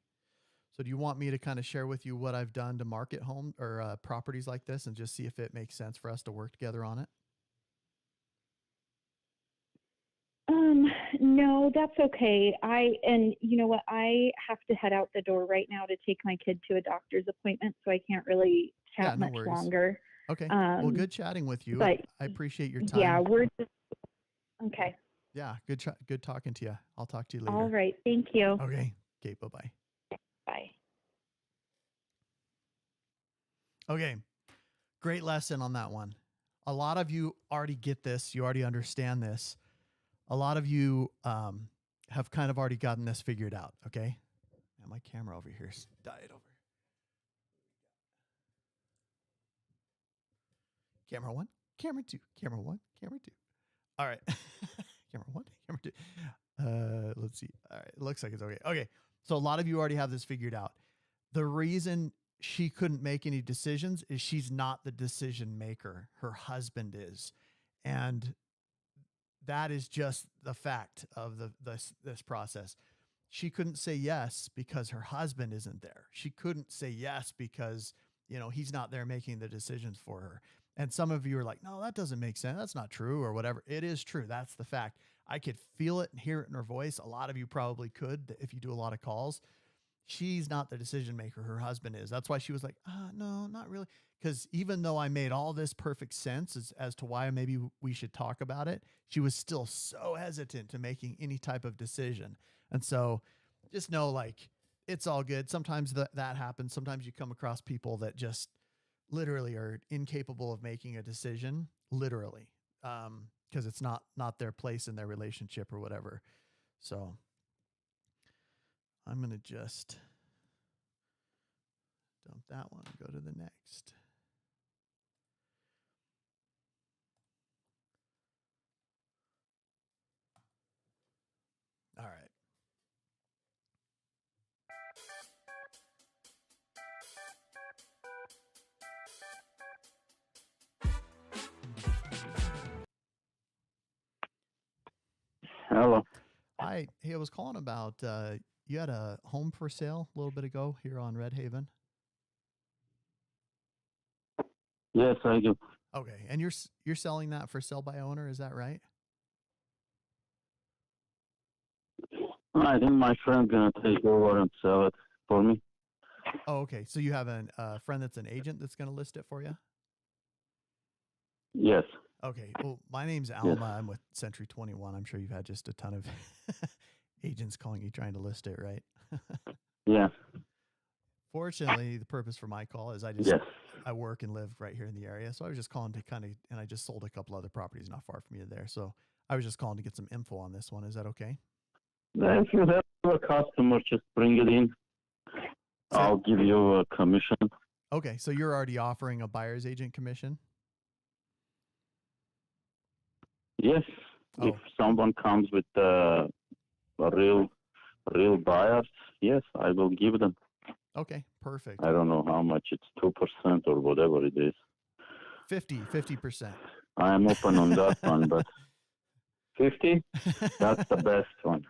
Speaker 1: So do you want me to kind of share with you what I've done to market home or properties like this and just see if it makes sense for us to work together on it?
Speaker 10: No, that's okay. And you know what? I have to head out the door right now to take my kid to a doctor's appointment, so I can't really chat much longer.
Speaker 1: Okay. Well, good chatting with you.
Speaker 10: But
Speaker 1: I appreciate your time.
Speaker 10: yeah, we're just okay.
Speaker 1: Yeah, good talking to you. I'll talk to you later.
Speaker 10: All right. Thank you.
Speaker 1: Okay. Okay. Bye-bye.
Speaker 10: Bye.
Speaker 1: Okay. Great lesson on that one. A lot of you already get this. You already understand this. A lot of you have kind of already gotten this figured out. Okay. And my camera over here died over. Camera 1, camera 2, camera 1, camera 2. All right. Camera 1, camera 2. Let's see. All right. It looks like it's okay. Okay. So a lot of you already have this figured out. The reason she couldn't make any decisions is she's not the decision maker. Her husband is. And that is just the fact of this process. She couldn't say yes because her husband isn't there. She couldn't say yes because, he's not there making the decisions for her. And some of you are like, no, that doesn't make sense. That's not true or whatever. It is true. That's the fact. I could feel it and hear it in her voice. A lot of you probably could if you do a lot of calls. She's not the decision maker. Her husband is. That's why she was like, no, not really. Because even though I made all this perfect sense as to why maybe we should talk about it, she was still so hesitant to making any type of decision. And so just know, like, it's all good. Sometimes that happens. Sometimes you come across people that just literally are incapable of making a decision, literally, because it's not their place in their relationship or whatever. So I'm going to just dump that one and go to the next. All right.
Speaker 9: Hello.
Speaker 1: Hi. Hey, I was calling about, you had a home for sale a little bit ago here on Red Haven.
Speaker 9: Yes, I do.
Speaker 1: Okay. And you're selling that for sell by owner. Is that right?
Speaker 9: I think my friend's going to take over and sell it for me.
Speaker 1: Oh, okay. So you have a friend that's an agent that's going to list it for you?
Speaker 9: Yes.
Speaker 1: Okay. Well, my name's Alma. Yes. I'm with Century 21. I'm sure you've had just a ton of agents calling you trying to list it, right?
Speaker 9: Yeah.
Speaker 1: Fortunately, the purpose for my call is I work and live right here in the area. So I was just calling to and I just sold a couple other properties not far from you there. So I was just calling to get some info on this one. Is that okay?
Speaker 9: If you have a customer, just bring it in. I'll give you a commission.
Speaker 1: Okay. So you're already offering a buyer's agent commission?
Speaker 9: Yes. Oh. If someone comes with a real buyers, yes, I will give them.
Speaker 1: Okay, perfect.
Speaker 9: I don't know how much. It's 2% or whatever it is.
Speaker 1: 50%.
Speaker 9: I am open on that one, but 50? That's the best one,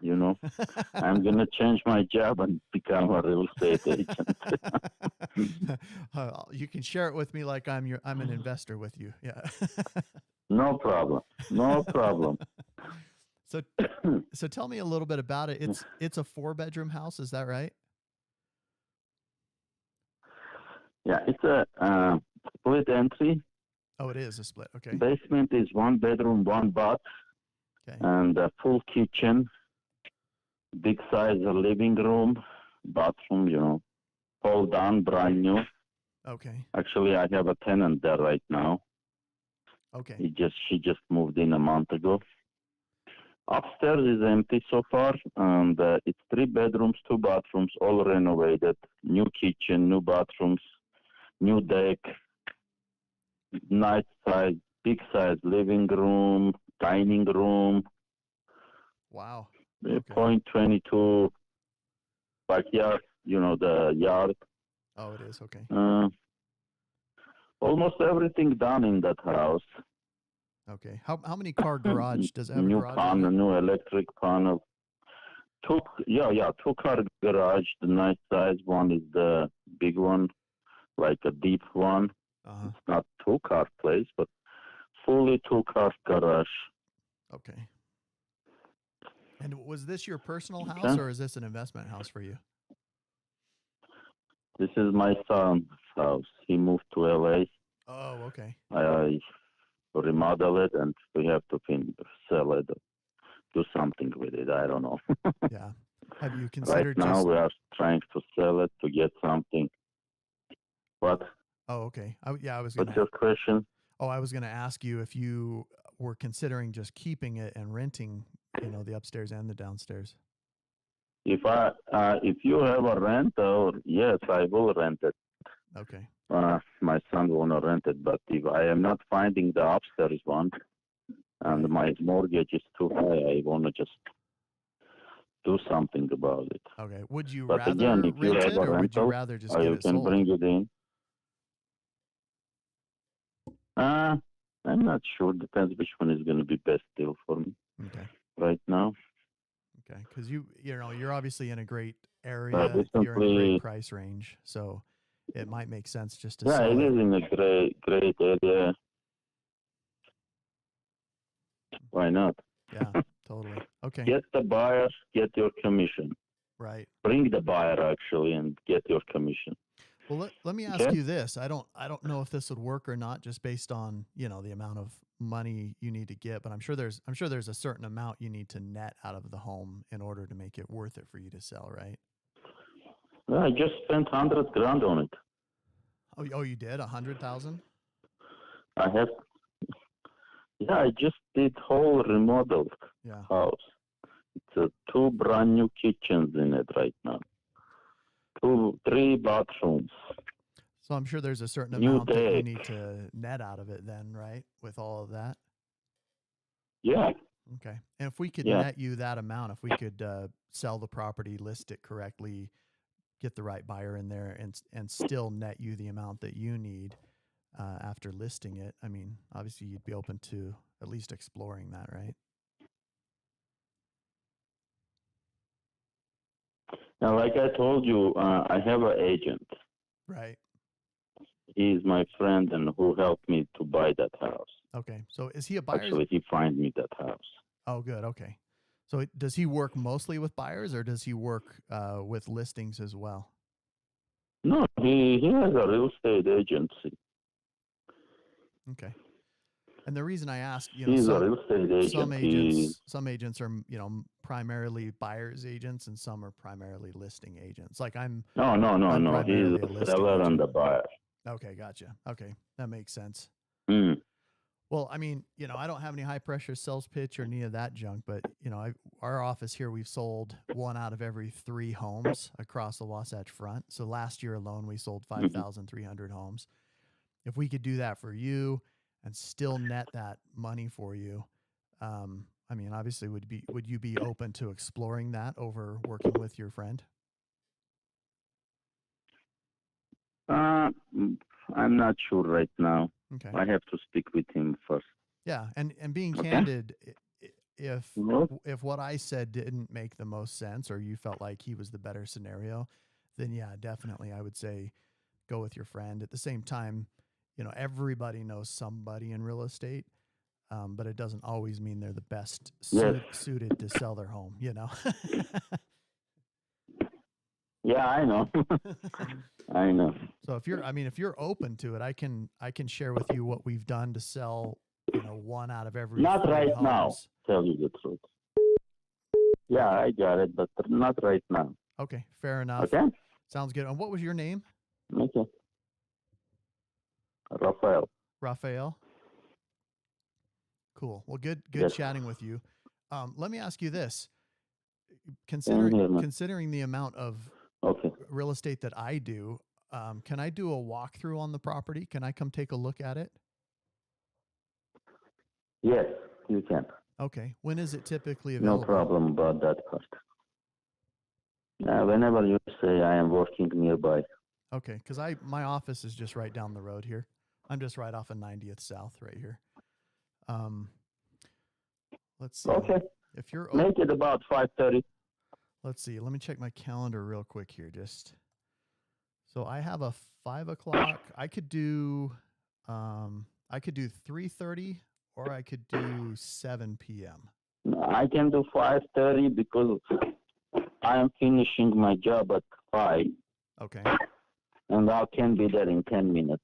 Speaker 9: I'm going to change my job and become a real estate agent.
Speaker 1: You can share it with me like I'm an investor with you. Yeah.
Speaker 9: No problem. No problem.
Speaker 1: So tell me a little bit about it. It's a 4-bedroom house, is that right?
Speaker 9: Yeah, it's a split entry.
Speaker 1: Oh, it is a split. Okay.
Speaker 9: Basement is 1 bedroom, 1 bath,
Speaker 1: Okay.
Speaker 9: and a full kitchen, big size living room, bathroom, all done, brand new.
Speaker 1: Okay.
Speaker 9: Actually, I have a tenant there right now.
Speaker 1: Okay.
Speaker 9: She just moved in a month ago. Upstairs is empty so far, and it's 3 bedrooms, 2 bathrooms, all renovated. New kitchen, new bathrooms, new deck, nice size, big size living room, dining room.
Speaker 1: Wow.
Speaker 9: Okay.
Speaker 1: Okay.
Speaker 9: 0.22 backyard, the yard.
Speaker 1: Oh, it is. Okay.
Speaker 9: Almost everything done in that house.
Speaker 1: Okay. How many car garage does it have?
Speaker 9: New
Speaker 1: A garage
Speaker 9: panel,
Speaker 1: on it?
Speaker 9: new electric panel. 2 car garage, the nice size one is the big one, like a deep one. It's not 2-car place, but fully 2-car garage.
Speaker 1: Okay. And was this your personal house or is this an investment house for you?
Speaker 9: This is my son's house. He moved to LA.
Speaker 1: Oh, okay.
Speaker 9: I remodel it, and we have to sell it, do something with it. I don't know.
Speaker 1: Yeah. Have you considered
Speaker 9: right now we are trying to sell it to get something. What?
Speaker 1: Oh, okay. I was
Speaker 9: What's your question?
Speaker 1: Oh, I was going to ask you if you were considering just keeping it and renting, the upstairs and the downstairs.
Speaker 9: If you have a rental, yes, I will rent it.
Speaker 1: Okay.
Speaker 9: My son will not rent it, but if I am not finding the upstairs one, and my mortgage is too high, I want to just do something about it.
Speaker 1: Okay. Would you
Speaker 9: but
Speaker 1: rather
Speaker 9: again, if you
Speaker 1: rent
Speaker 9: have
Speaker 1: it,
Speaker 9: a
Speaker 1: or would you
Speaker 9: rental,
Speaker 1: rather just get
Speaker 9: you
Speaker 1: it
Speaker 9: can
Speaker 1: sold?
Speaker 9: bring it in. I'm not sure. Depends which one is going to be best deal for me.
Speaker 1: Okay.
Speaker 9: Right now.
Speaker 1: Okay, because you're obviously in a great area.
Speaker 9: Recently,
Speaker 1: you're in a great price range, so it might make sense just to
Speaker 9: yeah,
Speaker 1: sell
Speaker 9: it
Speaker 1: it.
Speaker 9: is in a great area. Why not?
Speaker 1: Yeah, totally. Okay.
Speaker 9: Get the buyer, get your commission.
Speaker 1: Right.
Speaker 9: Bring the buyer actually and get your commission.
Speaker 1: Well, let me ask you this. I don't know if this would work or not, just based on the amount of money you need to get. But I'm sure there's a certain amount you need to net out of the home in order to make it worth it for you to sell, right?
Speaker 9: Well, I just spent $100,000 on it.
Speaker 1: Oh, you did 100,000?
Speaker 9: I have. Yeah, I just did whole remodeled house. It's 2 brand new kitchens in it right now. 3 bathrooms.
Speaker 1: So I'm sure there's a certain amount that you need to net out of it then, right? With all of that?
Speaker 9: Yeah.
Speaker 1: Okay. And if we could net you that amount, if we could sell the property, list it correctly, get the right buyer in there, and still net you the amount that you need after listing it, I mean, obviously you'd be open to at least exploring that, right?
Speaker 9: Now, like I told you, I have an agent.
Speaker 1: Right.
Speaker 9: He's my friend and who helped me to buy that house.
Speaker 1: Okay. So is he a buyer?
Speaker 9: Actually, he find me that house.
Speaker 1: Oh, good. Okay. So does he work mostly with buyers, or does he work with listings as well?
Speaker 9: No, he has a real estate agency.
Speaker 1: Okay. And the reason I ask,
Speaker 9: he's a real estate agent.
Speaker 1: Some agents are, primarily buyers agents, and some are primarily listing agents. Like I'm.
Speaker 9: No. He's the seller and the buyer.
Speaker 1: Okay, gotcha. Okay, that makes sense.
Speaker 9: Mm.
Speaker 1: Well, I mean, I don't have any high pressure sales pitch or any of that junk, but our office here, we've sold 1 out of every 3 homes across the Wasatch Front. So last year alone, we sold 5,300 homes. If we could do that for you and still net that money for you, I mean, obviously, would you be open to exploring that over working with your friend?
Speaker 9: I'm not sure right now.
Speaker 1: Okay.
Speaker 9: I have to speak with him first.
Speaker 1: Yeah, and being candid, if what I said didn't make the most sense, or you felt like he was the better scenario, then yeah, definitely I would say go with your friend. At the same time, everybody knows somebody in real estate, but it doesn't always mean they're the best suited to sell their home,
Speaker 9: Yeah, I know. I know.
Speaker 1: So if you're open to it, I can share with you what we've done to sell, one out of every
Speaker 9: Not
Speaker 1: 3
Speaker 9: right now,
Speaker 1: homes.
Speaker 9: tell you the truth. Yeah, I got it, but not right now.
Speaker 1: Okay, fair enough.
Speaker 9: Okay?
Speaker 1: Sounds good. And what was your name?
Speaker 9: Okay. Rafael.
Speaker 1: Raphael. Cool. Well, good
Speaker 9: Yes.
Speaker 1: chatting with you. Let me ask you this.
Speaker 9: Same here, man.
Speaker 1: Considering the amount of
Speaker 9: Okay.
Speaker 1: real estate that I do, can I do a walkthrough on the property? Can I come take a look at it?
Speaker 9: Yes, you can.
Speaker 1: Okay. When is it typically available?
Speaker 9: No problem about that part. Whenever you say I am working nearby.
Speaker 1: Okay, because my office is just right down the road here. I'm just right off of 90th South right here. Let's see.
Speaker 9: Okay.
Speaker 1: If you're
Speaker 9: Make it about 5:30.
Speaker 1: Let's see. Let me check my calendar real quick here. So I have a 5 o'clock. I could do 3:30 or I could do 7 p.m.
Speaker 9: I can do 5:30 because I am finishing my job at 5.
Speaker 1: Okay.
Speaker 9: And I can be there in 10 minutes.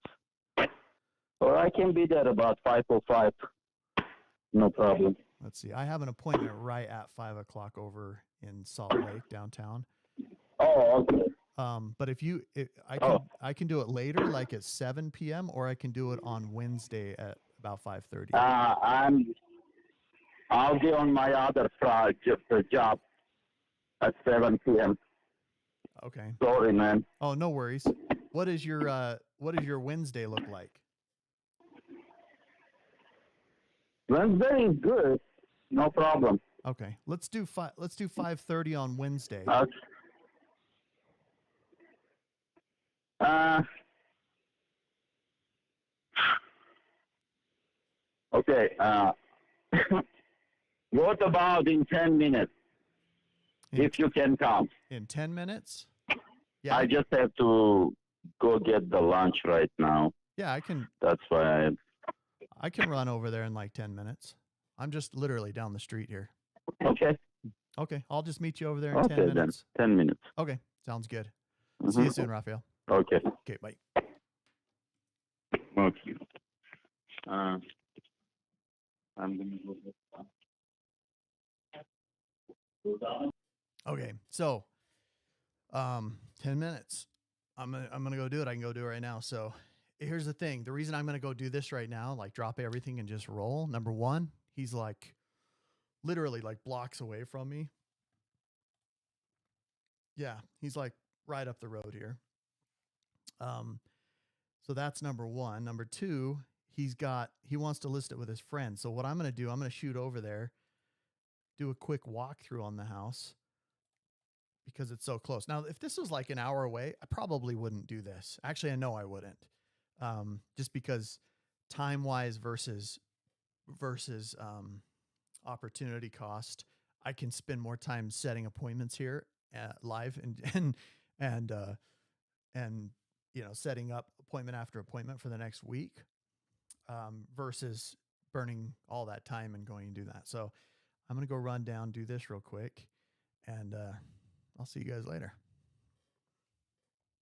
Speaker 9: Or I can be there about 5:05. No problem.
Speaker 1: Let's see. I have an appointment right at 5 o'clock over in Salt Lake downtown.
Speaker 9: Oh, okay.
Speaker 1: But I can do it later, like at 7 p.m., or I can do it on Wednesday at about 5:30.
Speaker 9: I'll be on my other job at 7 p.m.
Speaker 1: Okay.
Speaker 9: Sorry, man.
Speaker 1: Oh, no worries. What does your Wednesday look like?
Speaker 9: Wednesday is good. No problem.
Speaker 1: Okay. Let's do 5:30 on Wednesday.
Speaker 9: Okay. What about in 10 minutes? If you can come.
Speaker 1: In 10 minutes? Yeah.
Speaker 9: I just have to go get the lunch right now.
Speaker 1: Yeah, I can.
Speaker 9: That's why
Speaker 1: I can run over there in like 10 minutes. I'm just literally down the street here.
Speaker 9: Okay.
Speaker 1: Okay. I'll just meet you over there in 10 minutes.
Speaker 9: Then. 10 minutes.
Speaker 1: Okay. Sounds good.
Speaker 9: Mm-hmm.
Speaker 1: See you soon, Raphael.
Speaker 9: Okay.
Speaker 1: Okay, bye.
Speaker 9: Okay. I'm going to go.
Speaker 1: Okay. So, 10 minutes. I'm going to go do it. I can go do it right now. So here's the thing. The reason I'm going to go do this right now, like drop everything and just roll. Number one, he's like literally like blocks away from me. Yeah. He's like right up the road here. So that's number one. Number two, he wants to list it with his friend. So what I'm going to do, I'm going to shoot over there, do a quick walkthrough on the house because it's so close. Now, if this was like an hour away, I probably wouldn't do this. Actually, I know I wouldn't. Just because time-wise versus opportunity cost, I can spend more time setting appointments here live and setting up appointment after appointment for the next week versus burning all that time and going and do that. So I'm going to go run down, do this real quick, and I'll see you guys later.